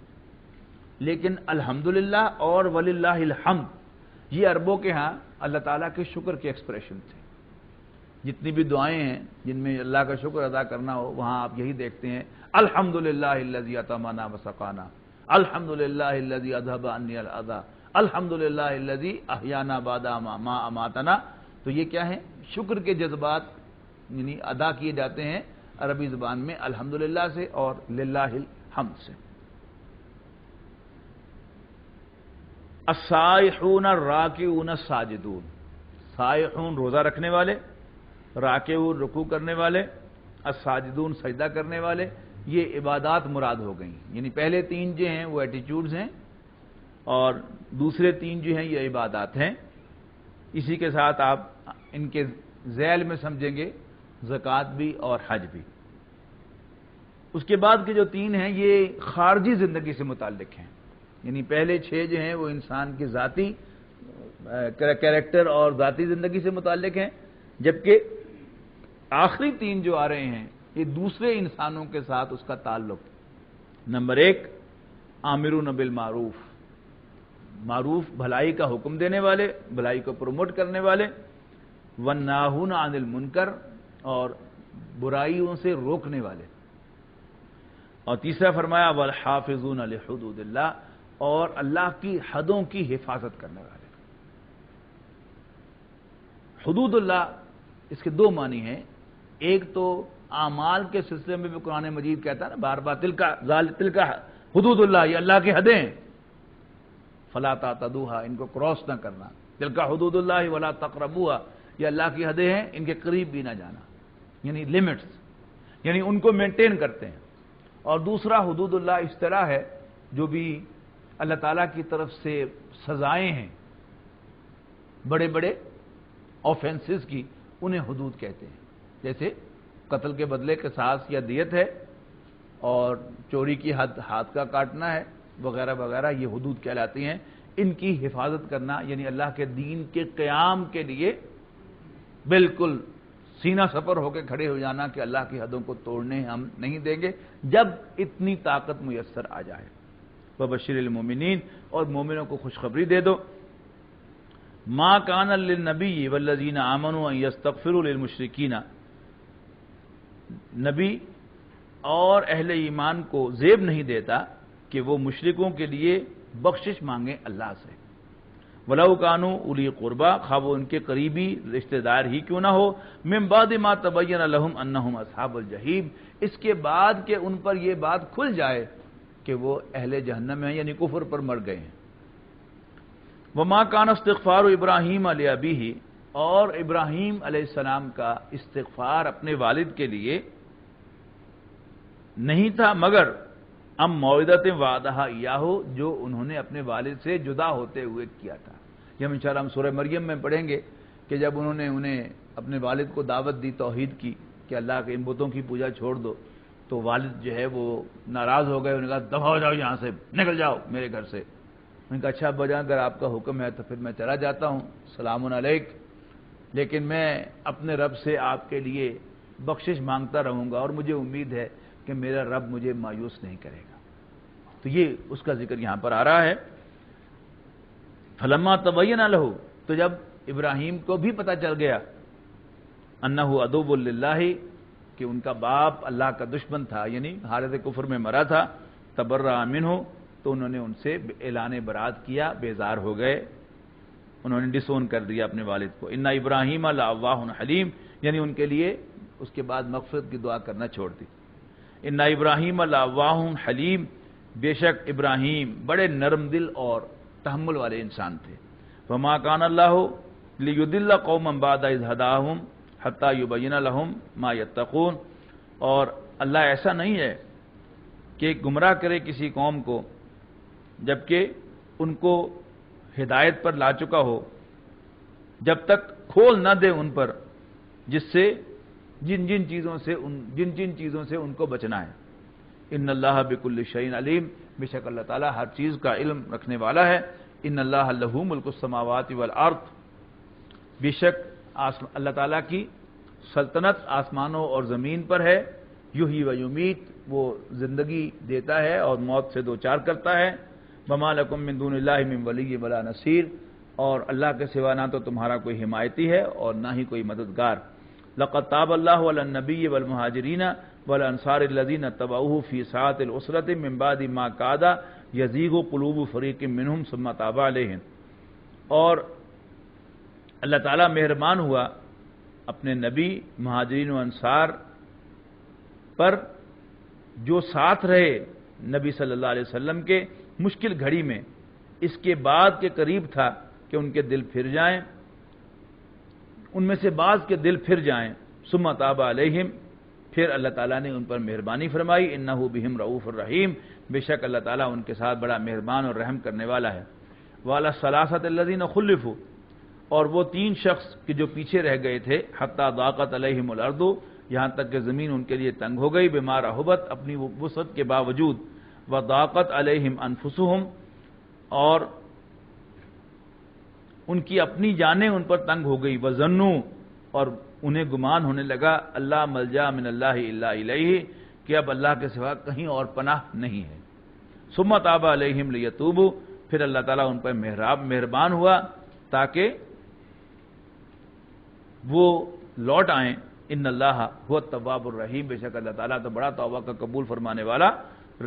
لیکن الحمدللہ اور وللہ الحمد یہ عربوں کے ہاں اللہ تعالیٰ کے شکر کے ایکسپریشن تھے. جتنی بھی دعائیں ہیں جن میں اللہ کا شکر ادا کرنا ہو وہاں آپ یہی دیکھتے ہیں الحمدللہ الذی اطعمنا وسقانا، الحمدللہ الذی اذھب عنی الاذى، الحمدللہ الذی احیانا بعد ما اماتنا. تو یہ کیا ہے؟ شکر کے جذبات یعنی ادا کیے جاتے ہیں عربی زبان میں الحمدللہ سے اور للہ الحمد سے. السائحون الراکعون الساجدون، سائحون روزہ رکھنے والے، راکعون رکوع کرنے والے، الساجدون سجدہ کرنے والے، یہ عبادات مراد ہو گئیں. یعنی پہلے تین جو ہیں وہ ایٹیٹیوڈز ہیں اور دوسرے تین جو ہیں یہ عبادات ہیں. اسی کے ساتھ آپ ان کے ذیل میں سمجھیں گے زکوٰۃ بھی اور حج بھی. اس کے بعد کے جو تین ہیں یہ خارجی زندگی سے متعلق ہیں. یعنی پہلے چھ جو ہیں وہ انسان کی ذاتی کریکٹر اور ذاتی زندگی سے متعلق ہیں، جبکہ آخری تین جو آ رہے ہیں یہ دوسرے انسانوں کے ساتھ اس کا تعلق. نمبر ایک، آمرون بالمعروف، معروف بھلائی کا حکم دینے والے، بھلائی کو پروموٹ کرنے والے، والناہون عن المنکر اور برائیوں سے روکنے والے. اور تیسرا فرمایا والحافظون لحدود اللہ، اور اللہ کی حدوں کی حفاظت کرنے والے. حدود اللہ اس کے دو معنی ہیں. ایک تو اعمال کے سلسلے میں بھی قرآن مجید کہتا ہے نا بار بار تلک حدود اللہ، یہ اللہ کی حدیں ہیں، فلا تعتدوها، ان کو کراس نہ کرنا. تلک حدود اللہ ولا تقربوها، یہ اللہ کی حدیں ہیں، ان کے قریب بھی نہ جانا، یعنی لمٹس، یعنی ان کو مینٹین کرتے ہیں. اور دوسرا حدود اللہ اصطلاح ہے جو بھی اللہ تعالیٰ کی طرف سے سزائیں ہیں بڑے بڑے آفینسز کی، انہیں حدود کہتے ہیں. جیسے قتل کے بدلے قصاص یا دیت ہے، اور چوری کی حد ہاتھ کا کاٹنا ہے وغیرہ وغیرہ، یہ حدود کہلاتی ہیں. ان کی حفاظت کرنا یعنی اللہ کے دین کے قیام کے لیے بالکل سینہ سپر ہو کے کھڑے ہو جانا کہ اللہ کی حدوں کو توڑنے ہم نہیں دیں گے جب اتنی طاقت میسر آ جائے. وبشر المومنین، اور مومنوں کو خوشخبری دے دو. ما کان للنبی والذین آمنوا ان یستغفروا للمشرکین، نبی اور اہل ایمان کو زیب نہیں دیتا کہ وہ مشرکوں کے لیے بخشش مانگیں اللہ سے. وَلَوْ كَانُوا أُولِي قُرْبَىٰ، خواہ وہ ان کے قریبی رشتہ دار ہی کیوں نہ ہو، مِن بَعْدِ مَا تَبَيَّنَ لَهُمْ أَنَّهُمْ أَصْحَابُ الْجَحِيمِ، اس کے بعد کہ ان پر یہ بات کھل جائے کہ وہ اہل جہنم ہیں، یعنی کفر پر مر گئے ہیں. وَمَا كَانَ اسْتِغْفَارُ إِبْرَاهِيمَ لِأَبِيهِ، اور ابراہیم علیہ السلام کا استغفار اپنے والد کے لیے نہیں تھا مگر موعدۃ وعدہا ایاہ، جو انہوں نے اپنے والد سے جدا ہوتے ہوئے کیا تھا. یہ ہم انشاءاللہ ہم سورہ مریم میں پڑھیں گے کہ جب انہوں نے انہیں اپنے والد کو دعوت دی توحید کی کہ اللہ کے ان بتوں کی پوجا چھوڑ دو، تو والد جو ہے وہ ناراض ہو گئے. انہوں نے کہا دفع ہو جاؤ یہاں سے، نکل جاؤ میرے گھر سے. انہوں نے کہا اچھا ابا جان اگر آپ کا حکم ہے تو پھر میں چلا جاتا ہوں، سلام علیک، لیکن میں اپنے رب سے آپ کے لیے بخشش مانگتا رہوں گا اور مجھے امید ہے کہ میرا رب مجھے مایوس نہیں کرے گا. تو یہ اس کا ذکر یہاں پر آ رہا ہے. فلما تبین لہ، تو جب ابراہیم کو بھی پتہ چل گیا انہ عدو للہ، کہ ان کا باپ اللہ کا دشمن تھا، یعنی حالت کفر میں مرا تھا، تبرأ منہ، تو انہوں نے ان سے اعلان برات کیا، بیزار ہو گئے، انہوں نے ڈسون کر دیا اپنے والد کو. ان ابراہیم لأواہ حلیم، یعنی ان کے لیے اس کے بعد مغفرت کی دعا کرنا چھوڑ دی. ان ابراہیم لأواہ حلیم، بے شک ابراہیم بڑے نرم دل اور تحمل والے انسان تھے. وما کان اللہ لیضل قوما بعد اذ ہداہم حتی یبین لہم ما یتقون، اور اللہ ایسا نہیں ہے کہ گمراہ کرے کسی قوم کو جبکہ ان کو ہدایت پر لا چکا ہو، جب تک کھول نہ دے ان پر جس سے جن جن چیزوں سے ان کو بچنا ہے. ان اللہ بکل شیء علیم، بے شک اللہ تعالیٰ ہر چیز کا علم رکھنے والا ہے. ان اللہ لہ ملک السماوات والارض، بے شک اللہ تعالیٰ کی سلطنت آسمانوں اور زمین پر ہے. یحیی و یمیت، وہ زندگی دیتا ہے اور موت سے دوچار کرتا ہے. وما لکم من دون اللہ من ولی ولا نصیر، اور اللہ کے سوا نہ تو تمہارا کوئی حمایتی ہے اور نہ ہی کوئی مددگار۔ لقد تاب اللہ علی النبی والمہاجرین والانصار الذین اتبعوہ فی ساعۃ العسرۃ من بعد ما کاد یزیغ قلوب فریق منہم ثم تاب علیہم، اور اللہ تعالیٰ مہربان ہوا اپنے نبی، مہاجرین و انصار پر جو ساتھ رہے نبی صلی اللہ علیہ وسلم کے مشکل گھڑی میں، اس کے بعد کے قریب تھا کہ ان کے دل پھر جائیں، ان میں سے بعض کے دل پھر جائیں، ثم تاب علیہم، پھر اللہ تعالیٰ نے ان پر مہربانی فرمائی، انہ بہم رؤوف الرحیم، بے شک اللہ تعالیٰ ان کے ساتھ بڑا مہربان اور رحم کرنے والا ہے۔ وعلی الثلاثۃ الذین خلفوا، اور وہ 3 شخص کہ جو پیچھے رہ گئے تھے، حتی ضاقت علیہم الارض، یہاں تک کہ زمین ان کے لیے تنگ ہو گئی، بما رحبت، اپنی وسعت کے باوجود، وضاقت علیہم انفسہم، اور ان کی اپنی جانیں ان پر تنگ ہو گئی، وظنوا، اور انہیں گمان ہونے لگا، اللہ ملجا من اللہ الا الیہ، کہ اب اللہ کے سوا کہیں اور پناہ نہیں ہے۔ ثم تاب علیہم لیتوبوا، پھر اللہ تعالیٰ ان پر مہربان ہوا تاکہ وہ لوٹ آئیں۔ ان اللہ هو التواب الرحیم، بے شک اللہ تعالیٰ تو بڑا توبہ کا قبول فرمانے والا،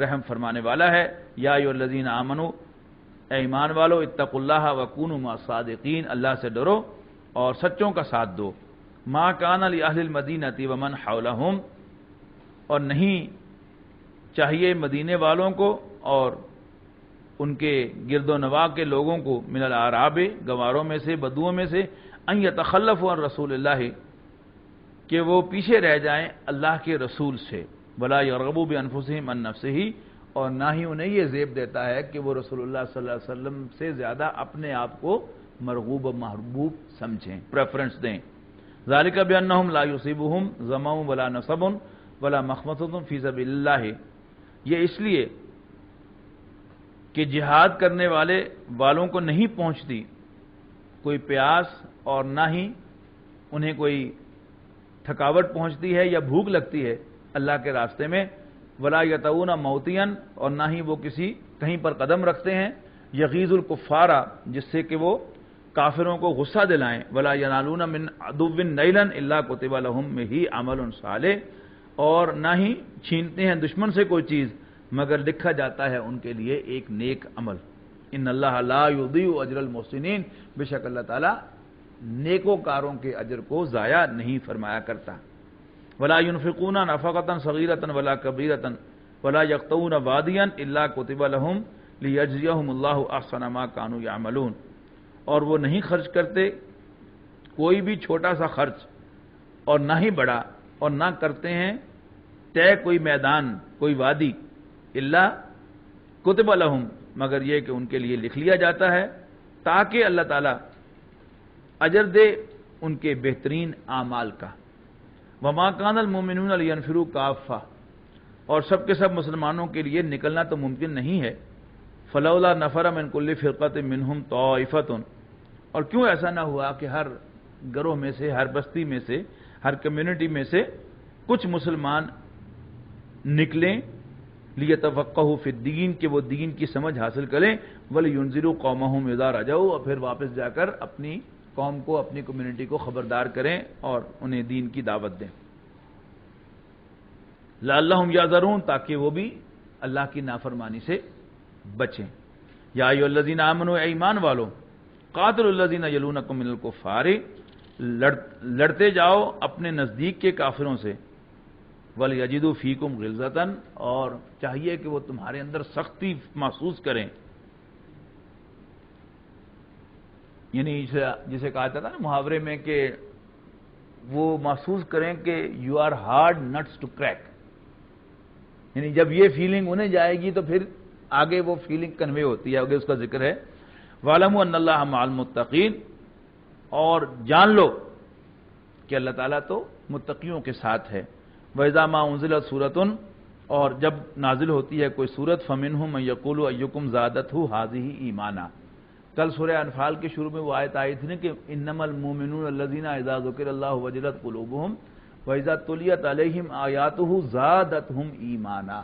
رحم فرمانے والا ہے۔ یا ایھا الذین آمنوا، اے ایمان والو، اتقوا اللہ وکونوا مع الصادقین، اللہ سے ڈرو اور سچوں کا ساتھ دو۔ ما کان لأہل المدینۃ ومن حولہم، اور نہیں چاہیے مدینے والوں کو اور ان کے گرد و نواح کے لوگوں کو، من الاعراب، گواروں میں سے، بدوؤں میں سے، ان یتخلفوا عن رسول اللہ، کہ وہ پیچھے رہ جائیں اللہ کے رسول سے، ولا یرغبوا بانفسہم عن نفسہ، اور نہ ہی انہیں یہ زیب دیتا ہے کہ وہ رسول اللہ صلی اللہ علیہ وسلم سے زیادہ اپنے آپ کو مرغوب و محبوب سمجھیں، پریفرنس دیں۔ ذالک بانہم لا یصیبہم ظمأ ولا نصب ولا مخمصۃ فی سبیل اللہ، یہ اس لیے کہ جہاد کرنے والوں کو نہیں پہنچتی کوئی پیاس اور نہ ہی انہیں کوئی تھکاوٹ پہنچتی ہے یا بھوک لگتی ہے اللہ کے راستے میں، ولا یطؤون موطئا، اور نہ ہی وہ کہیں پر قدم رکھتے ہیں، یغیظ الکفار، جس سے کہ وہ کافروں کو غصہ دلائیں، ولا ینالون من عدو نیلا الا کتب لهم به عمل صالح، اور نہ ہی چھینتے ہیں دشمن سے کوئی چیز مگر لکھا جاتا ہے ان کے لیے ایک نیک عمل۔ ان اللہ لا یضیع اجر المحسنین، بے شک اللہ تعالیٰ نیکوکاروں کے اجر کو ضائع نہیں فرمایا کرتا۔ ولا ينفقون نفقة صغيرة ولا كبيرة ولا يقطعون واديا الا كتب لهم ليجزيهم الله احسن ما كانوا يعملون، اور وہ نہیں خرچ کرتے کوئی بھی چھوٹا سا خرچ اور نہ ہی بڑا، اور نہ کرتے ہیں طے کوئی میدان، کوئی وادی، الا کتب لهم، مگر یہ کہ ان کے لیے لکھ لیا جاتا ہے تاکہ اللہ تعالیٰ اجر دے ان کے بہترین اعمال کا۔ وما کان المؤمنون لینفروا کافہ، اور سب کے سب مسلمانوں کے لیے نکلنا تو ممکن نہیں ہے۔ فلولا نفر من کل فرقۃ منہم طائفۃ، اور کیوں ایسا نہ ہوا کہ ہر گروہ میں سے، ہر بستی میں سے، ہر کمیونٹی میں سے کچھ مسلمان نکلیں، لیتفقہوا فی الدین، کہ وہ دین کی سمجھ حاصل کریں، ولینذروا قومہم اذا رجعوا، اور پھر واپس جا کر اپنی قوم کو، اپنی کمیونٹی کو خبردار کریں اور انہیں دین کی دعوت دیں۔ لعلہم یحذرون، تاکہ وہ بھی اللہ کی نافرمانی سے بچیں۔ یا ایھا الذین آمنوا، اے ایمان والو، قاتلوا الذین یلونکم من الکفار، لڑتے جاؤ اپنے نزدیک کے کافروں سے، ولیجدوا فیکم غلظۃ، اور چاہیے کہ وہ تمہارے اندر سختی محسوس کریں، یعنی جسے کہا جاتا ہے نا محاورے میں کہ وہ محسوس کریں کہ you are hard nuts to crack, یعنی جب یہ فیلنگ انہیں جائے گی تو پھر آگے وہ فیلنگ کنوے ہوتی ہے، آگے اس کا ذکر ہے۔ وَاعْلَمُوا أَنَّ اللَّهَ مَعَ الْمُتَّقِينَ، اور جان لو کہ اللہ تعالیٰ تو متقیوں کے ساتھ ہے۔ وَإِذَا مَا أُنزِلَتْ سُورَةٌ، اور جب نازل ہوتی ہے کوئی سورت، فَمِنْهُم مَّن يَقُولُ أَيُّكُمْ زَادَتْهُ هَٰذِهِ ایمانا، کل سورہ انفال کے شروع میں وہ آیت آئی تھی نا کہ انما المؤمنون الذین اذا ذکر اللہ وجلت قلوبهم واذا تلیت علیہم آیاتہ زادتہم ایمانا،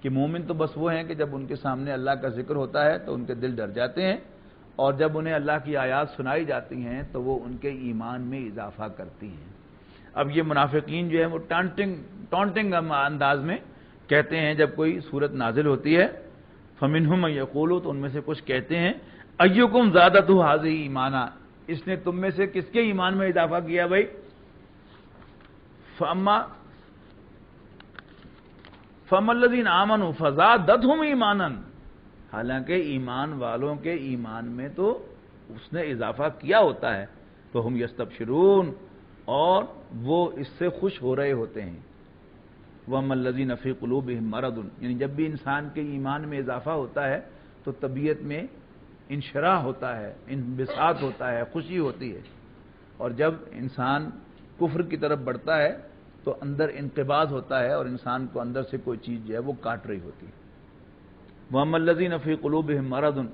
کہ مومن تو بس وہ ہیں کہ جب ان کے سامنے اللہ کا ذکر ہوتا ہے تو ان کے دل ڈر جاتے ہیں، اور جب انہیں اللہ کی آیات سنائی جاتی ہیں تو وہ ان کے ایمان میں اضافہ کرتی ہیں۔ اب یہ منافقین جو ہے وہ ٹانٹنگ انداز میں کہتے ہیں، جب کوئی صورت نازل ہوتی ہے فَمِنْهُمْ مَن يَقُولُ، تو ان میں سے کچھ کہتے ہیں اَيُّكُمْ زَادَتْهُ هَٰذِهِ ایمانا، اس نے تم میں سے کس کے ایمان میں اضافہ کیا بھائی؟ فَأَمَّا الَّذِينَ آمَنُوا فَزَادَتْهُمْ ایمانا، حالانکہ ایمان والوں کے ایمان میں تو اس نے اضافہ کیا ہوتا ہے، تو ہم یستبشرون، اور وہ اس سے خوش ہو رہے ہوتے ہیں۔ وَأَمَّا الَّذِينَ فِي قُلُوبِهِم مَرَضٌ، یعنی جب بھی انسان کے ایمان میں اضافہ ہوتا ہے تو طبیعت میں انشراح ہوتا ہے، انبساط ہوتا ہے، خوشی ہوتی ہے، اور جب انسان کفر کی طرف بڑھتا ہے تو اندر انقباض ہوتا ہے اور انسان کو اندر سے کوئی چیز جو ہے وہ کاٹ رہی ہوتی ہے۔ وَأَمَّا الَّذِينَ فِي قُلُوبِهِم مَرَضٌ،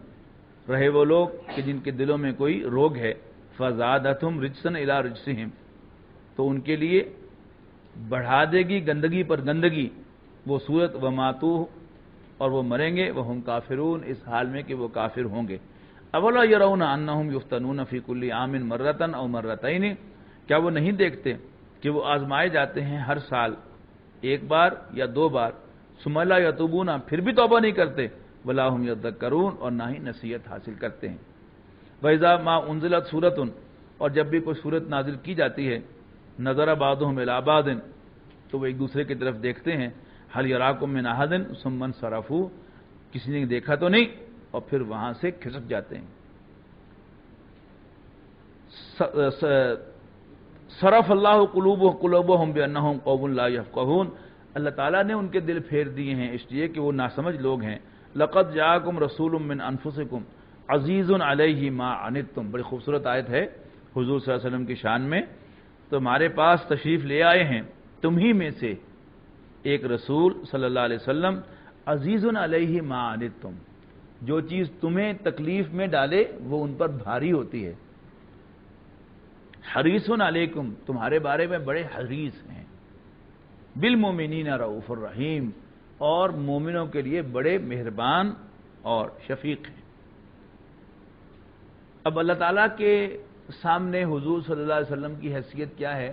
رہے وہ لوگ کہ جن کے دلوں میں کوئی روگ ہے، فَزَادَتْهُمْ رِجْسًا إِلَىٰ رِجْسِهِمْ، تو ان کے لیے بڑھا دے گی گندگی پر گندگی وہ صورت، وَمَاتُوا، اور وہ مریں گے، وَهُمْ کافرون، اس حال میں کہ وہ کافر ہوں گے۔ أَوَلَا يَرَوْنَ أَنَّهُمْ يُفْتَنُونَ فِي كُلِّ عَامٍ مَرَّةً أَوْ مَرَّتَيْنِ، کیا وہ نہیں دیکھتے کہ وہ آزمائے جاتے ہیں ہر سال ایک بار یا دو بار، ثُمَّ لَا يَتُوبُونَ، پھر بھی توبہ نہیں کرتے، وَلَا هُمْ يَذَّكَّرُونَ، اور نہ ہی نصیحت حاصل کرتے ہیں۔ وَإِذَا مَا أُنزِلَتْ سُورَةٌ، اور جب بھی کوئی سورت نازل کی جاتی ہے، نَظَرَ بَعْضُهُمْ إِلَىٰ بَعْضٍ، تو وہ ایک دوسرے کی طرف دیکھتے ہیں، هَلْ يَرَاكُم مِّنْ أَحَدٍ ثُمَّ انصَرَفُوا، کسی نے دیکھا تو نہیں، اور پھر وہاں سے کھسک جاتے ہیں۔ صرف اللہ قلوبهم بأنهم قوم لا يفقهون، اللہ تعالیٰ نے ان کے دل پھیر دیے ہیں اس لیے کہ وہ ناسمجھ لوگ ہیں۔ لقد جاءکم رسول من انفسکم عزیز علیہ ما عنتم، بڑی خوبصورت آیت ہے حضور صلی اللہ علیہ وسلم کی شان میں۔ تو ہمارے پاس تشریف لے آئے ہیں تم ہی میں سے ایک رسول صلی اللہ علیہ وسلم، عزیز علیہ ما عنتم، جو چیز تمہیں تکلیف میں ڈالے وہ ان پر بھاری ہوتی ہے۔ حریص علیکم، تمہارے بارے میں بڑے حریص ہیں۔ بالمومنین رؤوف الرحیم، اور مومنوں کے لیے بڑے مہربان اور شفیق ہیں۔ اب اللہ تعالیٰ کے سامنے حضور صلی اللہ علیہ وسلم کی حیثیت کیا ہے؟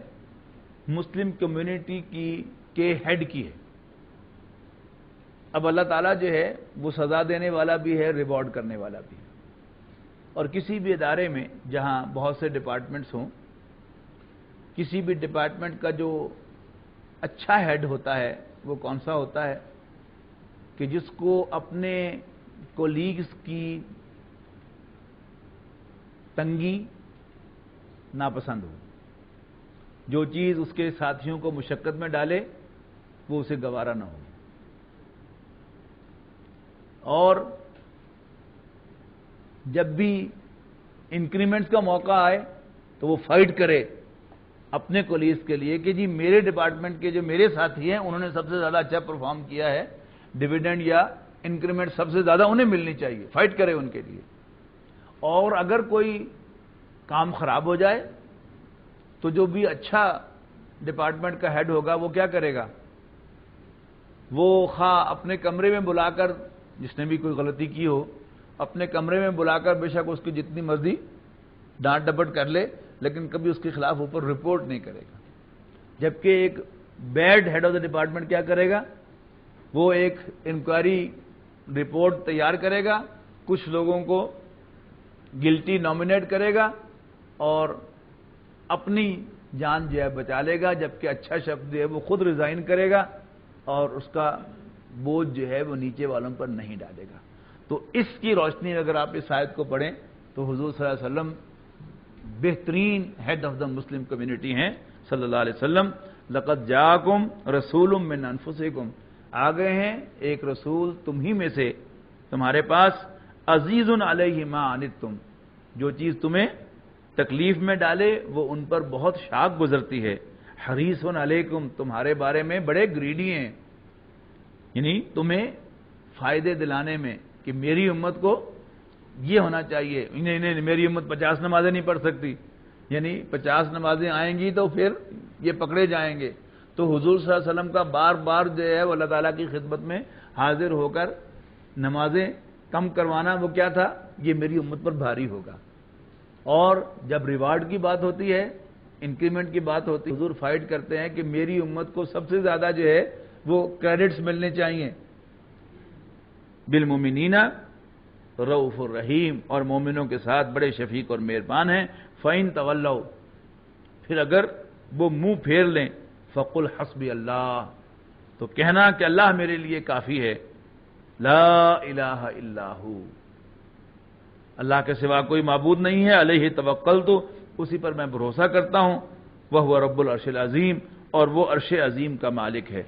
مسلم کمیونٹی کے ہیڈ کی ہے۔ اب اللہ تعالیٰ جو ہے وہ سزا دینے والا بھی ہے، ریوارڈ کرنے والا بھی ہے، اور کسی بھی ادارے میں جہاں بہت سے ڈپارٹمنٹس ہوں، کسی بھی ڈپارٹمنٹ کا جو اچھا ہیڈ ہوتا ہے وہ کون سا ہوتا ہے؟ کہ جس کو اپنے کولیگز کی تنگی ناپسند ہو، جو چیز اس کے ساتھیوں کو مشقت میں ڈالے وہ اسے گوارا نہ ہو، اور جب بھی انکریمنٹس کا موقع آئے تو وہ فائٹ کرے اپنے کولیگز کے لیے کہ جی میرے ڈپارٹمنٹ کے جو میرے ساتھی ہیں انہوں نے سب سے زیادہ اچھا پرفارم کیا ہے، ڈویڈنڈ یا انکریمنٹ سب سے زیادہ انہیں ملنی چاہیے، فائٹ کرے ان کے لیے۔ اور اگر کوئی کام خراب ہو جائے تو جو بھی اچھا ڈپارٹمنٹ کا ہیڈ ہوگا وہ کیا کرے گا؟ وہ خواہ اپنے کمرے میں بلا کر، جس نے بھی کوئی غلطی کی ہو، اپنے کمرے میں بلا کر بے شک اس کی جتنی مرضی ڈانٹ ڈپٹ کر لے، لیکن کبھی اس کے خلاف اوپر رپورٹ نہیں کرے گا۔ جبکہ ایک bad head of the department کیا کرے گا؟ وہ ایک انکوائری رپورٹ تیار کرے گا، کچھ لوگوں کو گلٹی نامینیٹ کرے گا اور اپنی جان جو ہے بچا لے گا، جبکہ اچھا شخص جو ہے وہ خود ریزائن کرے گا اور اس کا بوجھ جو ہے وہ نیچے والوں پر نہیں ڈالے گا۔ تو اس کی روشنی میں اگر آپ اس آیت کو پڑھیں تو حضور صلی اللہ علیہ وسلم بہترین head of the Muslim community ہیں صلی اللہ علیہ وسلم۔ لقد جاءکم رسول من انفسکم، آ گئے ہیں ایک رسول تم ہی میں سے، تمہارے پاس، عزیز علیہ ما عنتم، جو چیز تمہیں تکلیف میں ڈالے وہ ان پر بہت شاق گزرتی ہے۔ حریص علیکم، تمہارے بارے میں بڑے گریڈی ہیں، یعنی تمہیں فائدے دلانے میں کہ میری امت کو یہ ہونا چاہیے، نہیں میری امت 50 نمازیں نہیں پڑھ سکتی، یعنی 50 نمازیں آئیں گی تو پھر یہ پکڑے جائیں گے۔ تو حضور صلی اللہ علیہ وسلم کا بار بار جو ہے وہ اللہ تعالیٰ کی خدمت میں حاضر ہو کر نمازیں کم کروانا وہ کیا تھا؟ یہ میری امت پر بھاری ہوگا. اور جب ریوارڈ کی بات ہوتی ہے، انکریمنٹ کی بات ہوتی ہے، حضور فائٹ کرتے ہیں کہ میری امت کو سب سے زیادہ جو ہے وہ کریڈٹس ملنے چاہیے. بالمؤمنین رؤوف الرحیم، اور مومنوں کے ساتھ بڑے شفیق اور مہربان ہیں. فَإِن تَوَلَّوْا، پھر اگر وہ منہ پھیر لیں، فَقُلْ حَسْبِيَ اللَّهُ، تو کہنا کہ اللہ میرے لیے کافی ہے. لا الہ الا ہو، اللہ کے سوا کوئی معبود نہیں ہے. علیہ توکلت، اسی پر میں بھروسہ کرتا ہوں. وہو رب العرش العظیم، اور وہ عرش عظیم کا مالک ہے.